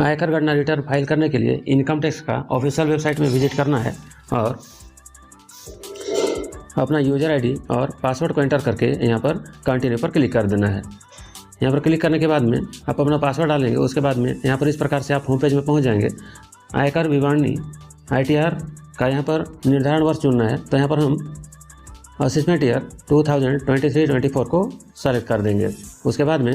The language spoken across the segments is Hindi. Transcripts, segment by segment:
आयकर गणना रिटर्न फाइल करने के लिए इनकम टैक्स का ऑफिशियल वेबसाइट में विजिट करना है और अपना यूज़र आईडी और पासवर्ड को एंटर करके यहाँ पर कंटिन्यू पर क्लिक कर देना है। यहाँ पर क्लिक करने के बाद में आप अपना पासवर्ड डालेंगे। उसके बाद में यहाँ पर इस प्रकार से आप होम पेज में पहुँच जाएंगे। आयकर विवरणी ITR का यहाँ पर निर्धारण वर्ष चुनना है, तो यहाँ पर हम असेसमेंट ईयर 2023-24 को सेलेक्ट कर देंगे। उसके बाद में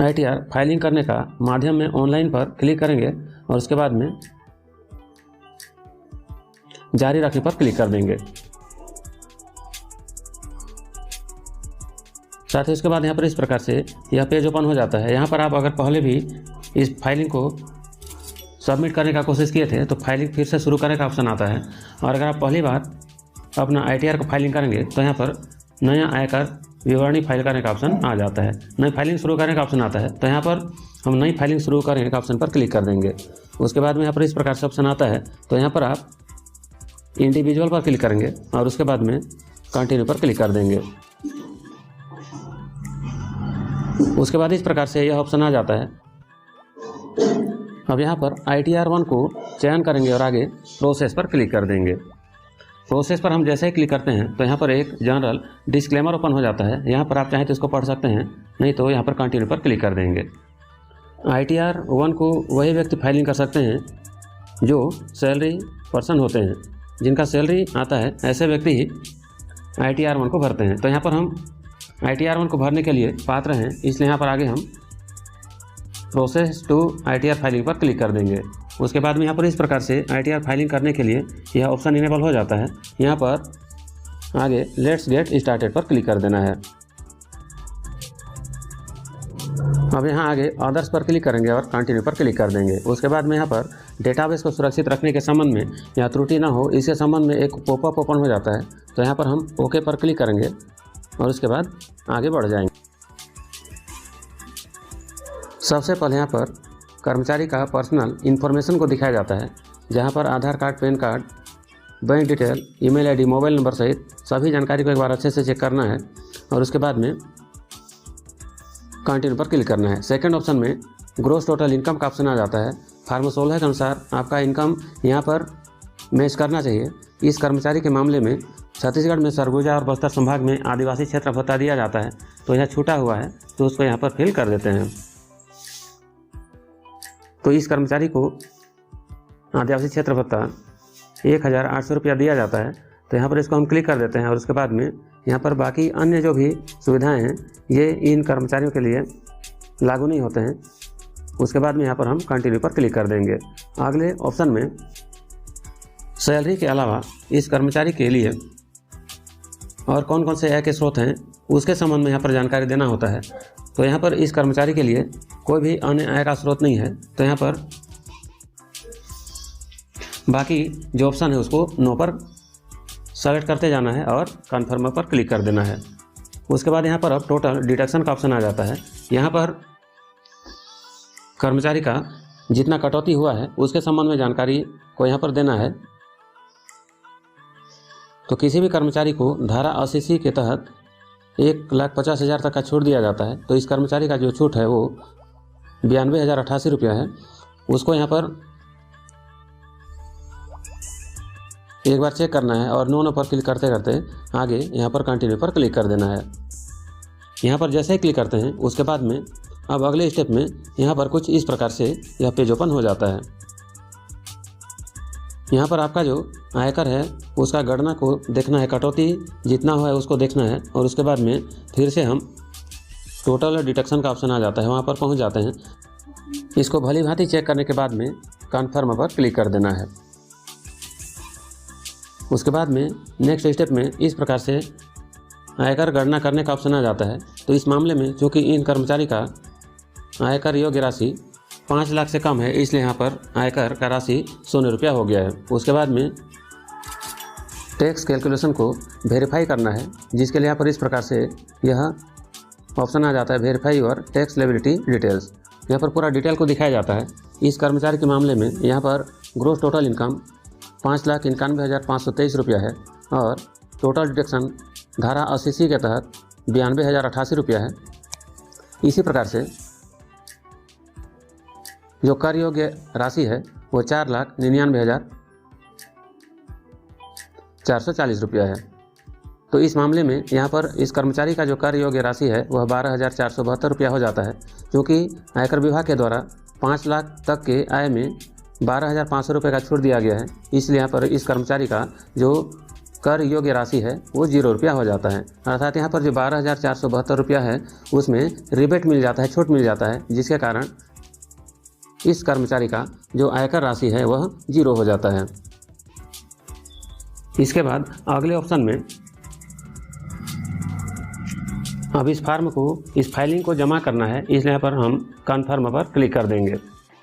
ITR फाइलिंग करने का माध्यम में ऑनलाइन पर क्लिक करेंगे और उसके बाद में जारी रखने पर क्लिक कर देंगे। साथ ही उसके बाद यहाँ पर इस प्रकार से यह पेज ओपन हो जाता है। यहाँ पर आप अगर पहले भी इस फाइलिंग को सबमिट करने का कोशिश किए थे तो फाइलिंग फिर से शुरू करने का ऑप्शन आता है, और अगर आप पहली बार अपना ITR को फाइलिंग करेंगे तो यहाँ पर नया आयकर विवरणी फाइल करने का ऑप्शन आ जाता है। नई फाइलिंग शुरू करने का ऑप्शन आता है, तो यहाँ पर हम नई फाइलिंग शुरू करने का ऑप्शन पर क्लिक कर देंगे। उसके बाद में यहाँ पर इस प्रकार से ऑप्शन आता है, तो यहाँ पर आप इंडिविजुअल पर क्लिक करेंगे और उसके बाद में कंटिन्यू पर क्लिक कर देंगे। उसके बाद इस प्रकार से यह ऑप्शन आ जाता है। अब यहाँ पर ITR 1 को चयन करेंगे और आगे प्रोसेस पर क्लिक कर देंगे। प्रोसेस पर हम जैसे ही क्लिक करते हैं तो यहाँ पर एक जनरल डिस्क्लेमर ओपन हो जाता है। यहाँ पर आप चाहें तो इसको पढ़ सकते हैं, नहीं तो यहाँ पर कंटिन्यू पर क्लिक कर देंगे। ITR 1 को वही व्यक्ति फाइलिंग कर सकते हैं जो सैलरी पर्सन होते हैं। जिनका सैलरी आता है ऐसे व्यक्ति ही ITR 1 को भरते हैं। तो यहाँ पर हम ITR 1 को भरने के लिए पात्र हैं, इसलिए यहाँ पर आगे हम प्रोसेस टू ITR फाइलिंग पर क्लिक कर देंगे। उसके बाद में यहाँ पर इस प्रकार से ITR फाइलिंग करने के लिए यह ऑप्शन इनेबल हो जाता है। यहाँ पर आगे लेट्स गेट स्टार्टेड पर क्लिक कर देना है। अब यहाँ आगे अदर्स पर क्लिक करेंगे और कंटिन्यू पर क्लिक कर देंगे। उसके बाद में यहाँ पर डेटाबेस को सुरक्षित रखने के संबंध में या त्रुटि ना हो इसके संबंध में एक पॉपअप ओपन हो जाता है, तो यहाँ पर हम ओके पर क्लिक करेंगे और उसके बाद आगे बढ़ जाएंगे। सबसे पहले यहाँ पर कर्मचारी का पर्सनल इन्फॉर्मेशन को दिखाया जाता है, जहाँ पर Aadhaar card, PAN card, bank detail, email ID, mobile number सहित सभी जानकारी को एक बार अच्छे से चेक करना है और उसके बाद में कंटिन्यू पर क्लिक करना है। सेकंड ऑप्शन में ग्रोस टोटल इनकम का ऑप्शन आ जाता है। फॉर्म 16 के अनुसार आपका इनकम यहाँ पर मैच करना चाहिए। इस कर्मचारी के मामले में छत्तीसगढ़ में सरगुजा और बस्तर संभाग में आदिवासी क्षेत्र भत्ता दिया जाता है, तो यह छूटा हुआ है तो उसको यहाँ पर फिल कर देते हैं। तो इस कर्मचारी को आदिवासी क्षेत्र भत्ता 1800 रुपया दिया जाता है, तो यहाँ पर इसको हम क्लिक कर देते हैं और उसके बाद में यहाँ पर बाकी अन्य जो भी सुविधाएं हैं ये इन कर्मचारियों के लिए लागू नहीं होते हैं। उसके बाद में यहाँ पर हम कंटिन्यू पर क्लिक कर देंगे। अगले ऑप्शन में सैलरी के अलावा इस कर्मचारी के लिए और कौन कौन से आय के स्रोत हैं उसके संबंध में यहाँ पर जानकारी देना होता है। तो यहाँ पर इस कर्मचारी के लिए कोई भी अन्य आय का स्रोत नहीं है, तो यहाँ पर बाकी जो ऑप्शन है उसको नो पर सेलेक्ट करते जाना है और कन्फर्म पर क्लिक कर देना है। उसके बाद यहाँ पर अब टोटल डिडक्शन का ऑप्शन आ जाता है। यहाँ पर कर्मचारी का जितना कटौती हुआ है उसके संबंध में जानकारी को यहाँ पर देना है। तो किसी भी कर्मचारी को धारा 80C के तहत 1,50,000 तक का छूट दिया जाता है, तो इस कर्मचारी का जो छूट है वो 92,088 रुपया है। उसको यहाँ पर एक बार चेक करना है और नो पर क्लिक करते करते आगे यहाँ पर कंटिन्यू पर क्लिक कर देना है। यहाँ पर जैसे ही क्लिक करते हैं उसके बाद में अब अगले स्टेप में यहाँ पर कुछ इस प्रकार से यह पेज ओपन हो जाता है। यहाँ पर आपका जो आयकर है उसका गणना को देखना है, कटौती जितना हुआ है उसको देखना है और उसके बाद में फिर से हम टोटल डिडक्शन का ऑप्शन आ जाता है, वहाँ पर पहुँच जाते हैं। इसको भली भांति चेक करने के बाद में कन्फर्म पर क्लिक कर देना है। उसके बाद में नेक्स्ट स्टेप में इस प्रकार से आयकर गणना करने का ऑप्शन आ जाता है। तो इस मामले में चूँकि इन कर्मचारी का आयकर योग्य राशि 5 लाख से कम है, इसलिए यहाँ पर आयकर का राशि 100 रुपया हो गया है। उसके बाद में टैक्स कैलकुलेशन को वेरीफाई करना है, जिसके लिए यहाँ पर इस प्रकार से यह ऑप्शन आ जाता है, verify your tax liability details. यहाँ पर पूरा डिटेल को दिखाया जाता है। इस कर्मचारी के मामले में यहाँ पर ग्रोस टोटल इनकम 5,91,523 रुपया है और टोटल डिडक्शन धारा 80C के तहत 92,088 रुपया है। इसी प्रकार से जो कर योग्य राशि है वो 4,99,440 रुपया है। तो इस मामले में यहाँ पर इस कर्मचारी का जो कर योग्य राशि है वह 12,472 रुपया हो जाता है, क्योंकि आयकर विभाग के द्वारा 5 लाख तक के आय में 12,500 रुपये का छूट दिया गया है। इसलिए यहाँ पर इस कर्मचारी का जो कर योग्य राशि है वो 0 रुपया हो जाता है। अर्थात यहाँ पर जो 12,472 रुपया है उसमें रिबेट मिल जाता है, छूट मिल जाता है, जिसके कारण इस कर्मचारी का जो आयकर राशि है वह 0 हो जाता है। इसके बाद अगले ऑप्शन में अब इस फार्म को, इस फाइलिंग को जमा करना है, इसलिए यहाँ पर हम कन्फर्म पर क्लिक कर देंगे।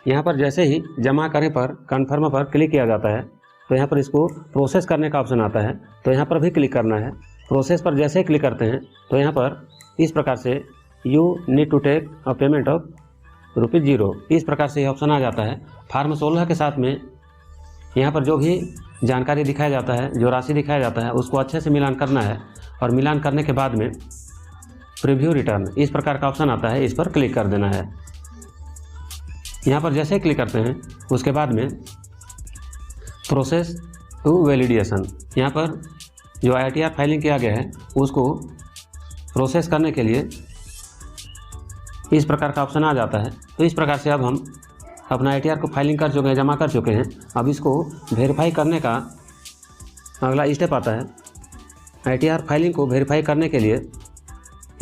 यहाँ पर जैसे ही जमा करने पर कन्फर्म पर क्लिक किया जाता है तो यहाँ पर इसको प्रोसेस करने का ऑप्शन आता है, तो यहाँ पर भी क्लिक करना है। प्रोसेस पर जैसे ही क्लिक करते हैं तो यहाँ पर इस प्रकार से you need to take a payment of ₹0, इस प्रकार से यह ऑप्शन आ जाता है। फार्म 16 के साथ में यहाँ पर जो भी जानकारी दिखाया जाता है, जो राशि दिखाया जाता है, उसको अच्छे से मिलान करना है और मिलान करने के बाद में प्रीव्यू रिटर्न इस प्रकार का ऑप्शन आता है, इस पर क्लिक कर देना है। यहाँ पर जैसे ही क्लिक करते हैं उसके बाद में प्रोसेस टू वैलिडेशन, यहाँ पर जो ITR फाइलिंग किया गया है उसको प्रोसेस करने के लिए इस प्रकार का ऑप्शन आ जाता है। तो इस प्रकार से अब हम अपना ITR को फाइलिंग कर चुके हैं, जमा कर चुके हैं। अब इसको वेरीफाई करने का अगला स्टेप आता है। ITR फाइलिंग को वेरीफाई करने के लिए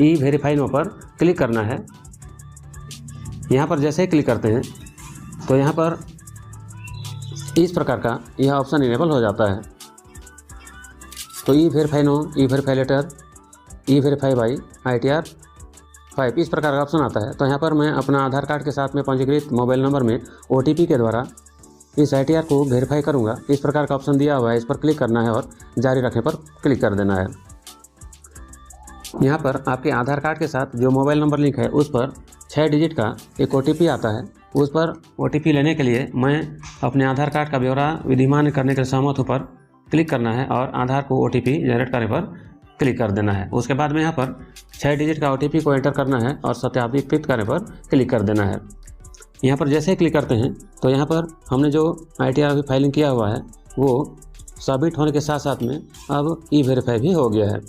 ई वेरीफाई नो पर क्लिक करना है। यहाँ पर जैसे ही क्लिक करते हैं तो यहाँ पर इस प्रकार का यह ऑप्शन इनेबल हो जाता है। तो e verify no, e verify later, e verify by ITR 5 इस प्रकार का ऑप्शन आता है। तो यहाँ पर मैं अपना आधार कार्ड के साथ में पंजीकृत मोबाइल नंबर में OTP के द्वारा इस ITR को वेरीफाई करूँगा। इस प्रकार का ऑप्शन दिया हुआ है, इस पर क्लिक करना है और जारी रखने पर क्लिक कर देना है। यहाँ पर आपके आधार कार्ड के साथ जो मोबाइल नंबर लिंक है उस पर 6 डिजिट का एक OTP आता है। उस पर OTP लेने के लिए मैं अपने आधार कार्ड का ब्यौरा विधिमान करने के सहमत पर क्लिक करना है और आधार को OTP जनरेट करने पर क्लिक कर देना है। उसके बाद में यहाँ पर 6 डिजिट का OTP को एंटर करना है और सत्यापित करने पर क्लिक कर देना है। यहाँ पर जैसे ही क्लिक करते हैं तो यहाँ पर हमने जो ITR अभी फाइलिंग किया हुआ है वो सबमिट होने के साथ साथ में अब ई वेरीफाई भी हो गया है।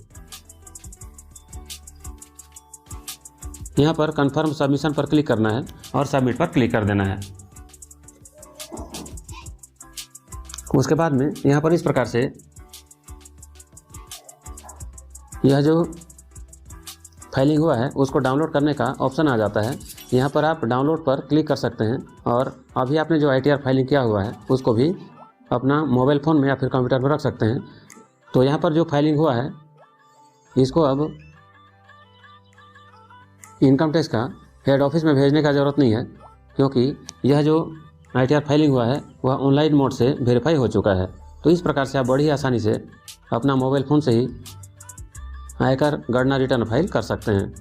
यहाँ पर कन्फर्म सबमिशन पर क्लिक करना है और सबमिट पर क्लिक कर देना है। उसके बाद में यहाँ पर इस प्रकार से यह जो फाइलिंग हुआ है उसको डाउनलोड करने का ऑप्शन आ जाता है। यहाँ पर आप डाउनलोड पर क्लिक कर सकते हैं और अभी आपने जो ITR फाइलिंग किया हुआ है उसको भी अपना मोबाइल फ़ोन में या फिर कंप्यूटर में रख सकते हैं। तो यहाँ पर जो फाइलिंग हुआ है इसको अब इनकम टैक्स का हेड ऑफिस में भेजने का ज़रूरत नहीं है, क्योंकि यह जो ITR फाइलिंग हुआ है वह ऑनलाइन मोड से वेरीफाई हो चुका है। तो इस प्रकार से आप बड़ी आसानी से अपना मोबाइल फ़ोन से ही आयकर गणना रिटर्न फाइल कर सकते हैं।